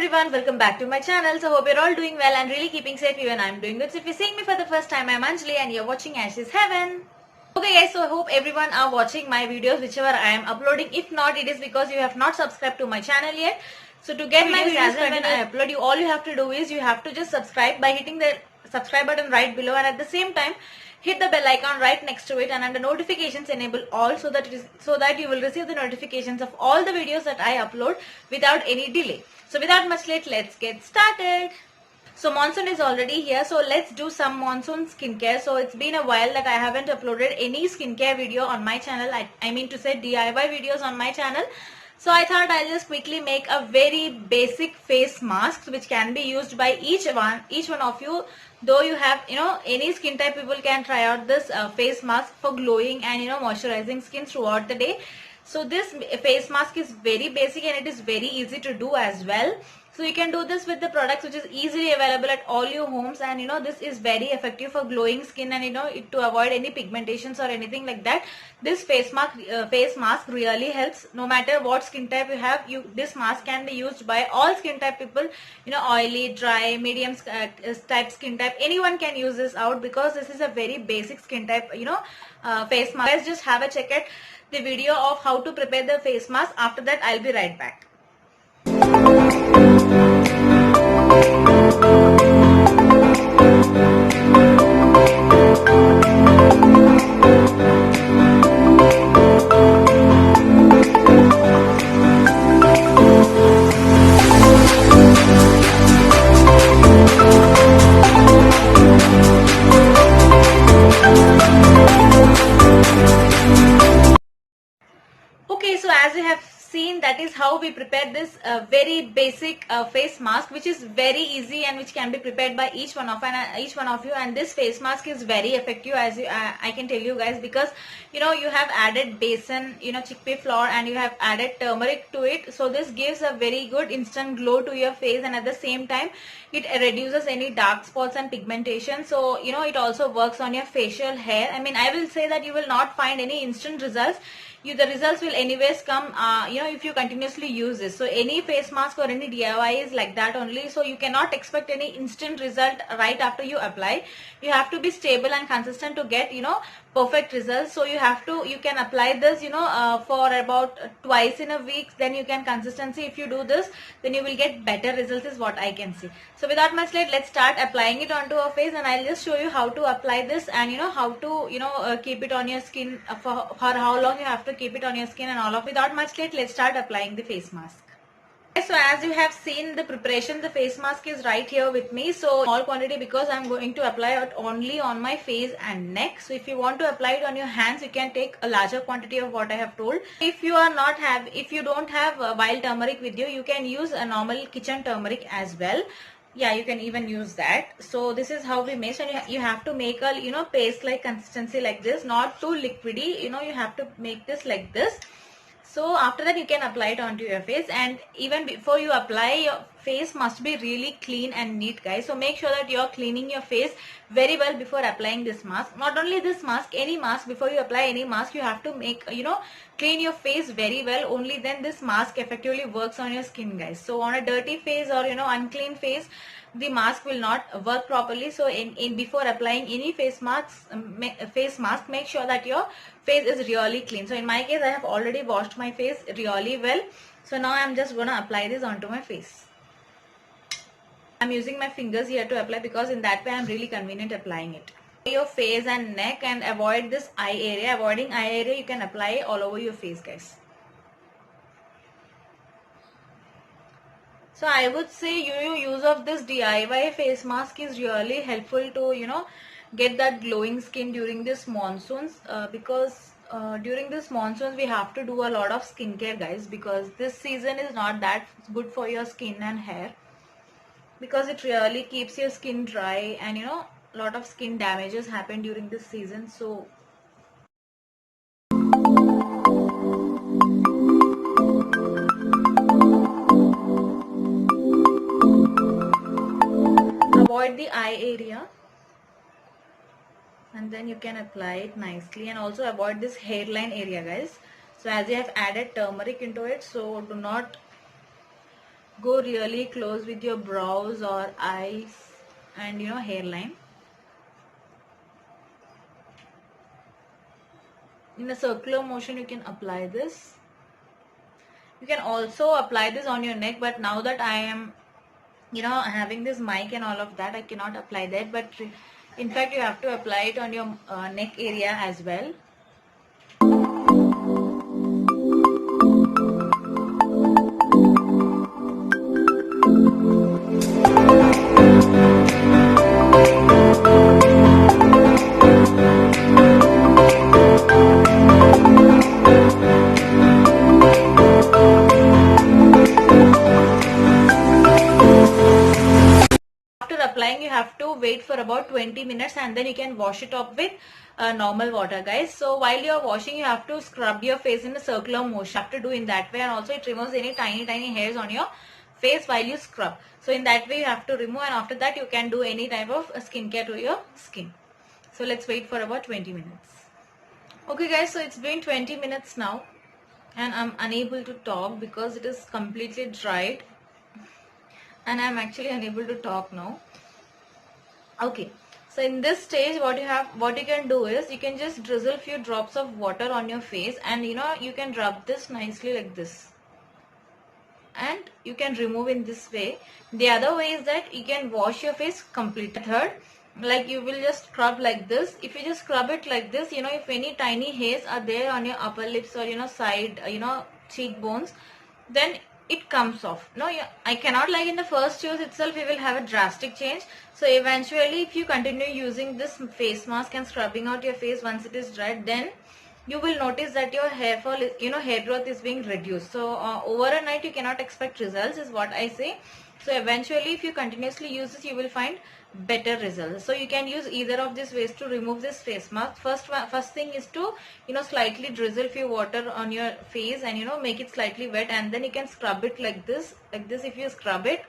everyone, welcome back to my channel. So hope you're all doing well and really keeping safe. Even I'm doing good. So if you're seeing me for the first time, I'm Anjali and you're watching Ashes Heaven. Okay guys, so I hope everyone are watching my videos whichever I am uploading. If not, it is because you have not subscribed to my channel yet. So to get my videos as and when I upload, all you have to do is you have to just subscribe by hitting the subscribe button right below, and at the same time hit the bell icon right next to it, and under notifications enable all so that you will receive the notifications of all the videos that I upload without any delay. So without much late, let's get started. So monsoon is already here, so let's do some monsoon skincare. So it's been a while that I haven't uploaded any skincare video on my channel. I mean to say DIY videos on my channel. So I thought I'll just quickly make a very basic face mask which can be used by each one of you. Though you have any skin type, people can try out this face mask for glowing and moisturizing skin throughout the day. So this face mask is very basic and it is very easy to do as well. So you can do this with the products which is easily available at all your homes, and this is very effective for glowing skin and to avoid any pigmentations or anything like that. This face mask really helps no matter what skin type you have. This mask can be used by all skin type people, oily, dry, medium type skin type. Anyone can use this out because this is a very basic skin type face mask. Let's just have a check at the video of how to prepare the face mask. After that I'll be right back. Okay, so as you have seen, that is how we prepare this very basic face mask, which is very easy and which can be prepared by each one of you. And this face mask is very effective, as I can tell you guys, because you have added besan, chickpea flour, and you have added turmeric to it. So this gives a very good instant glow to your face, and at the same time it reduces any dark spots and pigmentation. So it also works on your facial hair. I mean, I will say that you will not find any instant results. The results will anyways come if you continuously use this. So any face mask or any DIY is like that only. So you cannot expect any instant result right after you apply. You have to be stable and consistent to get perfect results. So you can apply this for about twice in a week. Then you can consistency. If you do this, then you will get better results, is what I can see. So without much late, let's start applying it onto our face, and I'll just show you how to apply this and how to keep it on your skin for how long you have to keep it on your skin and all of. Without much late, let's start applying the face mask. So as you have seen the preparation, the face mask is right here with me. So small quantity because I'm going to apply it only on my face and neck. So if you want to apply it on your hands, you can take a larger quantity of what I have told. If you don't have wild turmeric with you, you can use a normal kitchen turmeric as well. Yeah, you can even use that. So this is how we make, and you have to make a paste like consistency like this, not too liquidy. You have to make this like this. So after that you can apply it onto your face, and even before you apply, your face must be really clean and neat, guys. So make sure that you're cleaning your face very well before applying this mask. Not only this mask, any mask, before you apply any mask, you have to make clean your face very well. Only then this mask effectively works on your skin, guys. So on a dirty face or unclean face, the mask will not work properly. So in before applying any face mask, make sure that your face is really clean. So in my case, I have already washed my face really well. So now I'm just gonna apply this onto my face. I'm using my fingers here to apply because in that way I'm really convenient applying it. Your face and neck, and avoid this eye area. Avoiding eye area, you can apply all over your face, guys. So I would say your use of this DIY face mask is really helpful to get that glowing skin during this monsoons, because during this monsoons we have to do a lot of skincare, guys, because this season is not that good for your skin and hair, because it really keeps your skin dry, and a lot of skin damages happen during this season. So avoid the eye area, and then you can apply it nicely, and also avoid this hairline area, guys. So as you have added turmeric into it, so do not go really close with your brows or eyes and hairline. In a circular motion you can apply this. You can also apply this on your neck, but now that I am having this mic and all of that, I cannot apply that, but in fact you have to apply it on your neck area as well. Applying, you have to wait for about 20 minutes and then you can wash it off with normal water, guys. So while you are washing, you have to scrub your face in a circular motion. You have to do in that way, and also it removes any tiny hairs on your face while you scrub. So in that way you have to remove, and after that you can do any type of skincare to your skin. So let's wait for about 20 minutes. Okay guys, so it's been 20 minutes now and I'm unable to talk because it is completely dried and I'm actually unable to talk now. Okay, so in this stage what you can do is you can just drizzle few drops of water on your face, and you can rub this nicely like this, and you can remove in this way. The other way is that you can wash your face completely. Third, like you will just scrub like this. If you just scrub it like this, if any tiny hairs are there on your upper lips or side cheekbones, then it comes off. No, I cannot, like in the first use itself you will have a drastic change. So eventually if you continue using this face mask and scrubbing out your face once it is dried, then you will notice that your hair fall is, hair growth is being reduced. So over a night you cannot expect results is what I say. So eventually if you continuously use this, you will find better results. So you can use either of these ways to remove this face mask. First thing is to slightly drizzle few water on your face and make it slightly wet, and then you can scrub it like this. If you scrub it,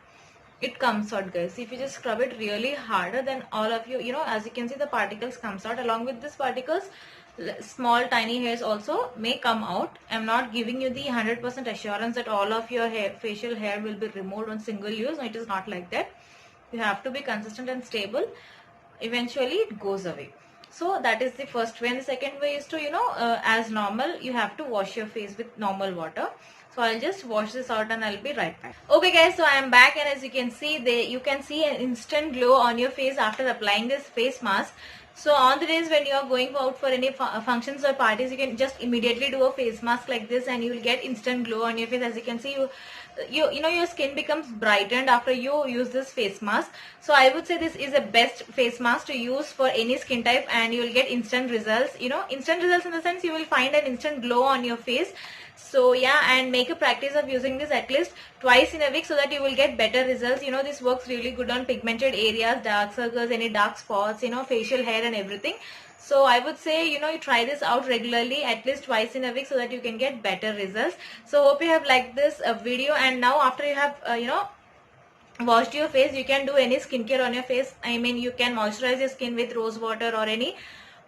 it comes out, guys. If you just scrub it really harder, then all of you as you can see, the particles comes out. Along with these particles, small tiny hairs also may come out. I'm not giving you the 100% assurance that all of your facial hair will be removed on single use. No, it is not like that. You have to be consistent and stable. Eventually it goes away. So that is the first way. And the second way is to as normal, you have to wash your face with normal water. So I'll just wash this out and I'll be right back. Okay guys, so I am back, and as you can see, you can see an instant glow on your face after applying this face mask. So on the days when you are going out for any functions or parties, you can just immediately do a face mask like this and you will get instant glow on your face. As you can see, your skin becomes brightened after you use this face mask. So I would say this is the best face mask to use for any skin type, and you will get instant results. Instant results in the sense you will find an instant glow on your face. So yeah, and make a practice of using this at least twice in a week so that you will get better results. This works really good on pigmented areas, dark circles, any dark spots, facial hair and everything. So I would say, you try this out regularly at least twice in a week so that you can get better results. So hope you have liked this video, and now after you have, washed your face, you can do any skincare on your face. I mean, you can moisturize your skin with rose water or any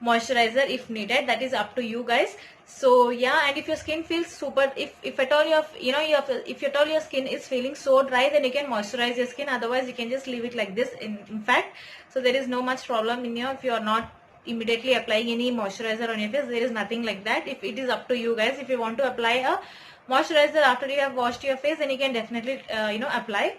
moisturizer if needed. That is up to you guys. So yeah, and if your skin feels super, if at all if at all your skin is feeling so dry, then you can moisturize your skin. Otherwise you can just leave it like this in fact. So there is no much problem in if you are not immediately applying any moisturizer on your face. There is nothing like that. If it is up to you guys, if you want to apply a moisturizer after you have washed your face, then you can definitely apply.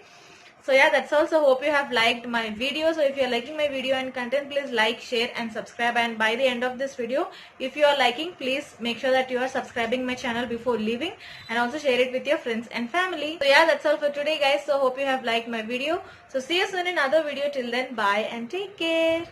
So yeah, that's all. So hope you have liked my video. So if you are liking my video and content, please like, share and subscribe. And by the end of this video, if you are liking, please make sure that you are subscribing my channel before leaving, and also share it with your friends and family. So yeah, that's all for today guys. So hope you have liked my video. So see you soon in another video. Till then, bye and take care.